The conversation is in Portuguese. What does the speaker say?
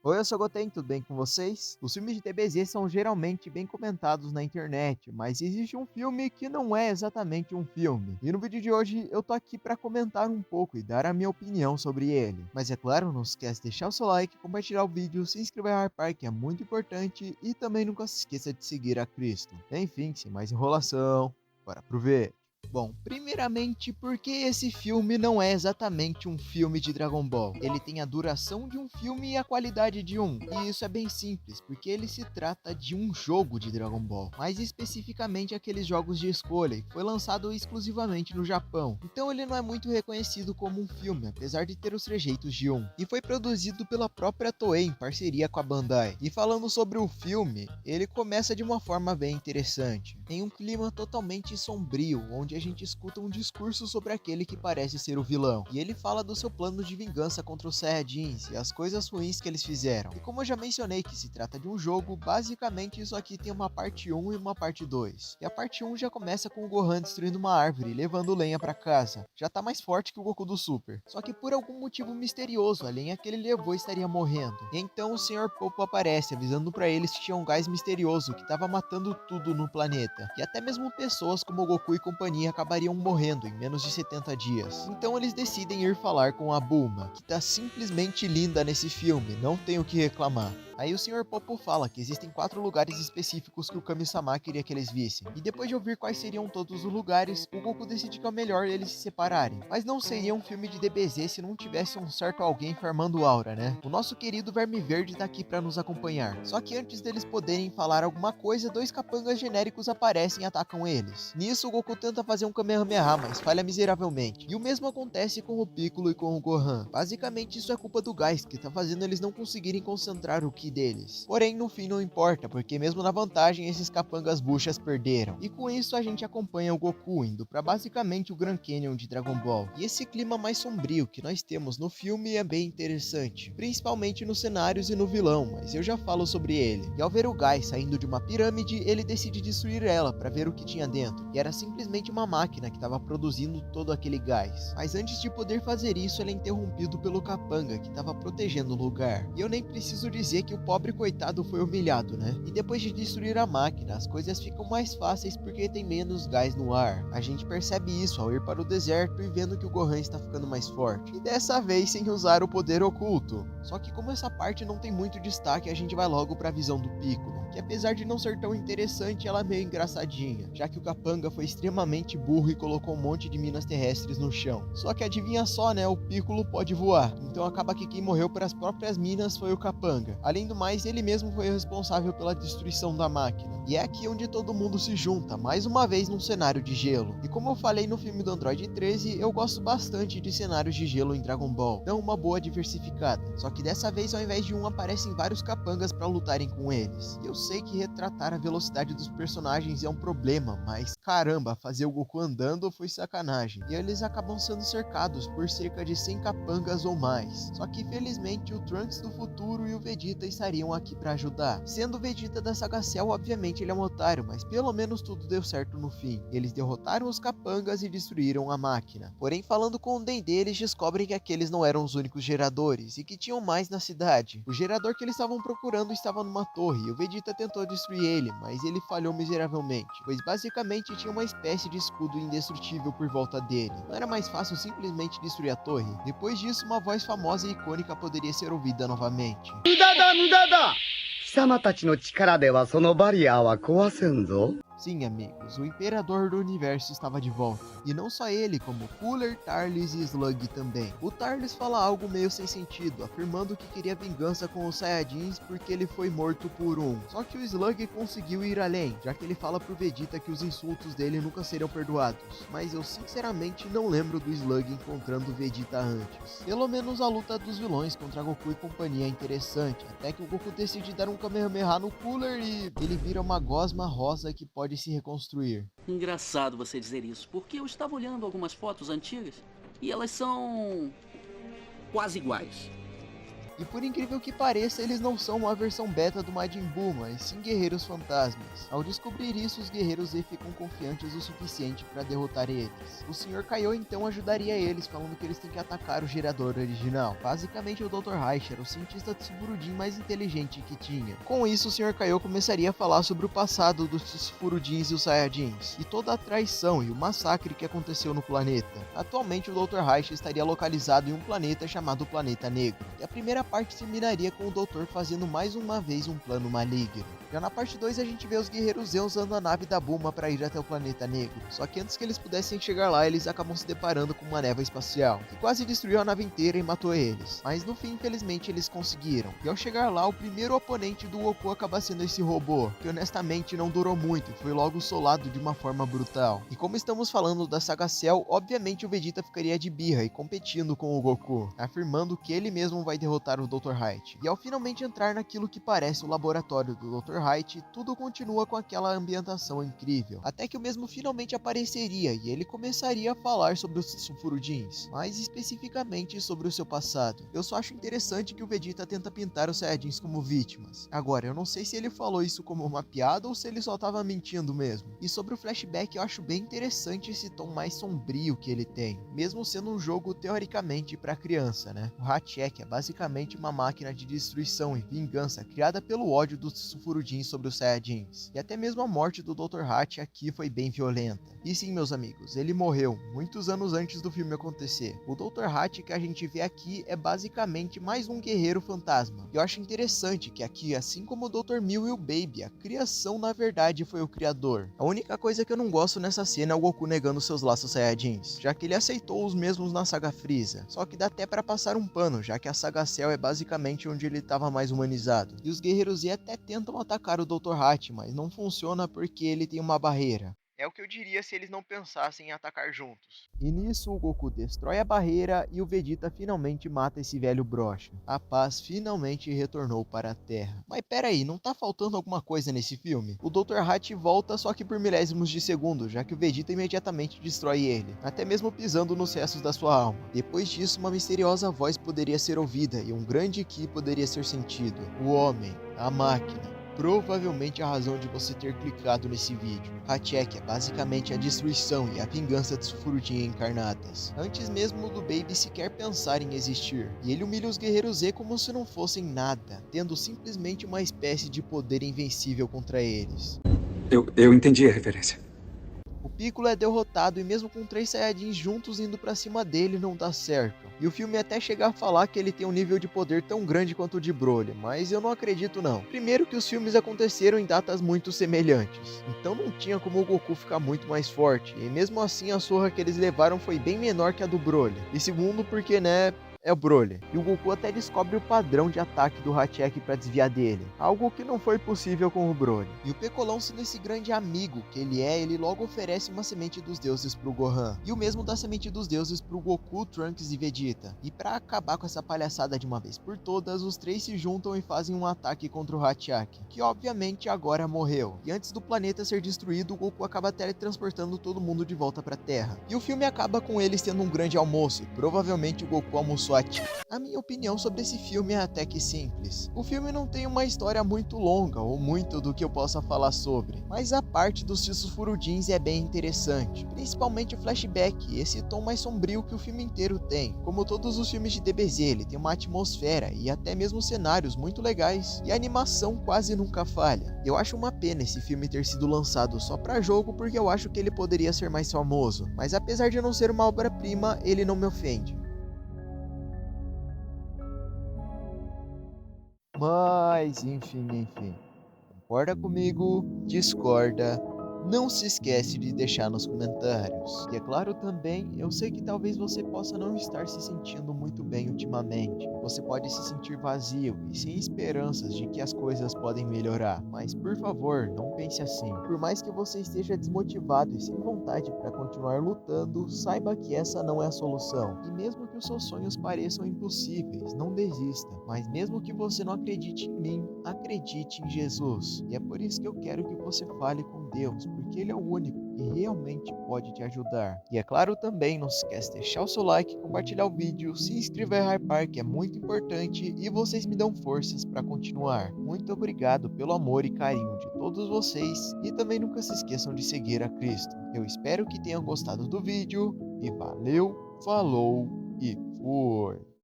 Oi, eu sou o Goten, tudo bem com vocês? Os filmes de DBZ são geralmente bem comentados na internet, mas existe um filme que não é exatamente um filme. E no vídeo de hoje eu tô aqui para comentar um pouco e dar a minha opinião sobre ele. Mas é claro, não esquece de deixar o seu like, compartilhar o vídeo, se inscrever no Hyper, que é muito importante, e também nunca se esqueça de seguir a Cristo. Enfim, sem mais enrolação, bora pro vídeo. Bom, primeiramente porque esse filme não é exatamente um filme de Dragon Ball. Ele tem a duração de um filme e a qualidade de um. E isso é bem simples, porque ele se trata de um jogo de Dragon Ball, mais especificamente aqueles jogos de escolha, e foi lançado exclusivamente no Japão. Então ele não é muito reconhecido como um filme, apesar de ter os trejeitos de um. E foi produzido pela própria Toei em parceria com a Bandai. E falando sobre o filme, ele começa de uma forma bem interessante, em um clima totalmente sombrio, onde a gente escuta um discurso sobre aquele que parece ser o vilão. E ele fala do seu plano de vingança contra os Saiyajins e as coisas ruins que eles fizeram. E como eu já mencionei que se trata de um jogo, basicamente isso aqui tem uma parte 1 e uma parte 2. E a parte 1 já começa com o Gohan destruindo uma árvore e levando lenha para casa. Já tá mais forte que o Goku do Super. Só que por algum motivo misterioso, a lenha que ele levou estaria morrendo. E então o Sr. Popo aparece, avisando para eles que tinha um gás misterioso que estava matando tudo no planeta. E até mesmo pessoas como Goku e companhia acabariam morrendo em menos de 70 dias. Então eles decidem ir falar com a Bulma, que tá simplesmente linda nesse filme, não tenho o que reclamar. Aí o Sr. Popo fala que existem 4 lugares específicos que o Kami-sama queria que eles vissem. E depois de ouvir quais seriam todos os lugares, o Goku decide que é melhor eles se separarem. Mas não seria um filme de DBZ se não tivesse um certo alguém farmando aura, né? O nosso querido Verme Verde tá aqui para nos acompanhar. Só que antes deles poderem falar alguma coisa, 2 capangas genéricos aparecem e atacam eles. Nisso o Goku tenta fazer um Kamehameha, mas falha miseravelmente. E o mesmo acontece com o Piccolo e com o Gohan. Basicamente isso é culpa do gás, que tá fazendo eles não conseguirem concentrar o Ki deles. Porém, no fim não importa, porque mesmo na vantagem, esses capangas buchas perderam. E com isso a gente acompanha o Goku indo para basicamente o Grand Canyon de Dragon Ball. E esse clima mais sombrio que nós temos no filme é bem interessante, principalmente nos cenários e no vilão, mas eu já falo sobre ele. E ao ver o Gai saindo de uma pirâmide, ele decide destruir ela para ver o que tinha dentro. E era simplesmente uma máquina que estava produzindo todo aquele gás. Mas antes de poder fazer isso, ele é interrompido pelo capanga que estava protegendo o lugar. E eu nem preciso dizer que o pobre coitado foi humilhado, né? E depois de destruir a máquina, as coisas ficam mais fáceis porque tem menos gás no ar. A gente percebe isso ao ir para o deserto e vendo que o Gohan está ficando mais forte. E dessa vez sem usar o poder oculto. Só que como essa parte não tem muito destaque, a gente vai logo para a visão do Piccolo, que apesar de não ser tão interessante, ela é meio engraçadinha, já que o capanga foi extremamente burro e colocou um monte de minas terrestres no chão. Só que adivinha só, né? O Piccolo pode voar, então acaba que quem morreu pelas próprias minas foi o capanga. Além do mais, ele mesmo foi o responsável pela destruição da máquina. E é aqui onde todo mundo se junta, mais uma vez num cenário de gelo. E como eu falei no filme do Android 13, eu gosto bastante de cenários de gelo em Dragon Ball, dão uma boa diversificada. Só que dessa vez, ao invés de um, aparecem vários capangas para lutarem com eles. E eu sei que retratar a velocidade dos personagens é um problema, mas caramba, fazer o Goku andando foi sacanagem. E eles acabam sendo cercados por cerca de 100 capangas ou mais. Só que felizmente o Trunks do futuro e o Vegeta estariam aqui para ajudar. Sendo o Vegeta da Saga Cell, obviamente ele é um otário, mas pelo menos tudo deu certo no fim. Eles derrotaram os capangas e destruíram a máquina. Porém, falando com o Dendê, eles descobrem que aqueles não eram os únicos geradores e que tinham mais na cidade. O gerador que eles estavam procurando estava numa torre e o Vegeta tentou destruir ele, mas ele falhou miseravelmente, pois basicamente tinha uma espécie de escudo indestrutível por volta dele. Não era mais fácil simplesmente destruir a torre? Depois disso, uma voz famosa e icônica poderia ser ouvida novamente. 無駄だ貴様たちの力ではそのバリアは壊せんぞ。 Sim, amigos, o Imperador do Universo estava de volta. E não só ele, como Cooler, Tarlis e Slug também. O Tarlis fala algo meio sem sentido, afirmando que queria vingança com os Saiyajins porque ele foi morto por um. Só que o Slug conseguiu ir além, já que ele fala pro Vegeta que os insultos dele nunca serão perdoados. Mas eu sinceramente não lembro do Slug encontrando o Vegeta antes. Pelo menos a luta dos vilões contra Goku e companhia é interessante, até que o Goku decide dar um Kamehameha no Cooler e ele vira uma gosma rosa que pode se reconstruir. Engraçado você dizer isso, porque eu estava olhando algumas fotos antigas e elas são quase iguais. E por incrível que pareça, eles não são uma versão beta do Majin Buu, mas sim guerreiros fantasmas. Ao descobrir isso, os guerreiros Z ficam confiantes o suficiente para derrotar eles. O Sr. Kaiô então ajudaria eles, falando que eles têm que atacar o gerador original. Basicamente, o Dr. Reich era o cientista Tsurudin mais inteligente que tinha. Com isso, o Sr. Kaiô começaria a falar sobre o passado dos Tsurudins e os Saiyajins, e toda a traição e o massacre que aconteceu no planeta. Atualmente, o Dr. Reich estaria localizado em um planeta chamado Planeta Negro, e a primeira parte terminaria com o Doutor fazendo mais uma vez um plano maligno. Já na parte 2 a gente vê os guerreiros Z usando a nave da Bulma para ir até o Planeta Negro, só que antes que eles pudessem chegar lá, eles acabam se deparando com uma névoa espacial, que quase destruiu a nave inteira e matou eles, mas no fim infelizmente eles conseguiram. E ao chegar lá, o primeiro oponente do Goku acaba sendo esse robô, que honestamente não durou muito e foi logo solado de uma forma brutal. E como estamos falando da saga Cell, obviamente o Vegeta ficaria de birra e competindo com o Goku, afirmando que ele mesmo vai derrotar o Dr. Height. E ao finalmente entrar naquilo que parece o laboratório do Dr. Height, tudo continua com aquela ambientação incrível, até que o mesmo finalmente apareceria e ele começaria a falar sobre os Sulfurudins, mais especificamente sobre o seu passado. Eu só acho interessante que o Vegeta tenta pintar os Saiyajins como vítimas. Agora, eu não sei se ele falou isso como uma piada ou se ele só tava mentindo mesmo. E sobre o flashback, eu acho bem interessante esse tom mais sombrio que ele tem, mesmo sendo um jogo teoricamente para criança, né? O Hatchek é basicamente uma máquina de destruição e vingança criada pelo ódio dos Sulfurudins sobre os Saiyajins. E até mesmo a morte do Dr. Hat aqui foi bem violenta. E sim, meus amigos, ele morreu muitos anos antes do filme acontecer. O Dr. Hat que a gente vê aqui é basicamente mais um guerreiro fantasma. E eu acho interessante que aqui, assim como o Dr. Mill e o Baby, a criação na verdade foi o criador. A única coisa que eu não gosto nessa cena é o Goku negando seus laços Saiyajins, já que ele aceitou os mesmos na saga Freeza. Só que dá até pra passar um pano, já que a saga Cell é basicamente onde ele estava mais humanizado. E os guerreiros Z até tentam atacar o Dr. Hat, mas não funciona porque ele tem uma barreira. É o que eu diria se eles não pensassem em atacar juntos. E nisso o Goku destrói a barreira e o Vegeta finalmente mata esse velho brocha. A paz finalmente retornou para a Terra. Mas pera aí, não tá faltando alguma coisa nesse filme? O Dr. Hat volta só que por milésimos de segundo, já que o Vegeta imediatamente destrói ele, até mesmo pisando nos restos da sua alma. Depois disso, uma misteriosa voz poderia ser ouvida e um grande Ki poderia ser sentido. O homem, a máquina. Provavelmente a razão de você ter clicado nesse vídeo. Hatchek é basicamente a destruição e a vingança dos Furudin encarnadas, antes mesmo do Baby sequer pensar em existir. E ele humilha os guerreiros Z como se não fossem nada, tendo simplesmente uma espécie de poder invencível contra eles. Eu entendi a referência. O Piccolo é derrotado e mesmo com 3 Saiyajins juntos indo pra cima dele não dá certo. E o filme até chega a falar que ele tem um nível de poder tão grande quanto o de Broly, mas eu não acredito não. Primeiro que os filmes aconteceram em datas muito semelhantes, então não tinha como o Goku ficar muito mais forte, e mesmo assim a surra que eles levaram foi bem menor que a do Broly. E segundo porque, né, é o Broly. E o Goku até descobre o padrão de ataque do Hatchek para desviar dele, algo que não foi possível com o Broly. E o Pecolão, sendo esse grande amigo que ele é, ele logo oferece uma semente dos deuses pro Gohan, e o mesmo da semente dos deuses pro Goku, Trunks e Vegeta. E para acabar com essa palhaçada de uma vez por todas, os três se juntam e fazem um ataque contra o Hatchek, que obviamente agora morreu. E antes do planeta ser destruído, o Goku acaba teletransportando todo mundo de volta pra Terra. E o filme acaba com eles tendo um grande almoço, e provavelmente o Goku almoçou. A minha opinião sobre esse filme é até que simples. O filme não tem uma história muito longa ou muito do que eu possa falar sobre, mas a parte dos Furudins é bem interessante, principalmente o flashback e esse tom mais sombrio que o filme inteiro tem. Como todos os filmes de DBZ, ele tem uma atmosfera e até mesmo cenários muito legais, e a animação quase nunca falha. Eu acho uma pena esse filme ter sido lançado só pra jogo, porque eu acho que ele poderia ser mais famoso, mas apesar de não ser uma obra-prima, ele não me ofende. Mas, enfim. Concorda comigo? Discorda? Não se esquece de deixar nos comentários. E é claro também, eu sei que talvez você possa não estar se sentindo muito bem ultimamente. Você pode se sentir vazio e sem esperanças de que as coisas podem melhorar. Mas por favor, não pense assim. Por mais que você esteja desmotivado e sem vontade para continuar lutando, saiba que essa não é a solução. E mesmo que que os seus sonhos pareçam impossíveis, não desista. Mas mesmo que você não acredite em mim, acredite em Jesus. E é por isso que eu quero que você fale com Deus, porque Ele é o único que realmente pode te ajudar. E é claro também, não se esquece de deixar o seu like, compartilhar o vídeo, se inscrever em Hypar, que é muito importante, e vocês me dão forças para continuar. Muito obrigado pelo amor e carinho de todos vocês, e também nunca se esqueçam de seguir a Cristo. Eu espero que tenham gostado do vídeo, e valeu, falou e fui!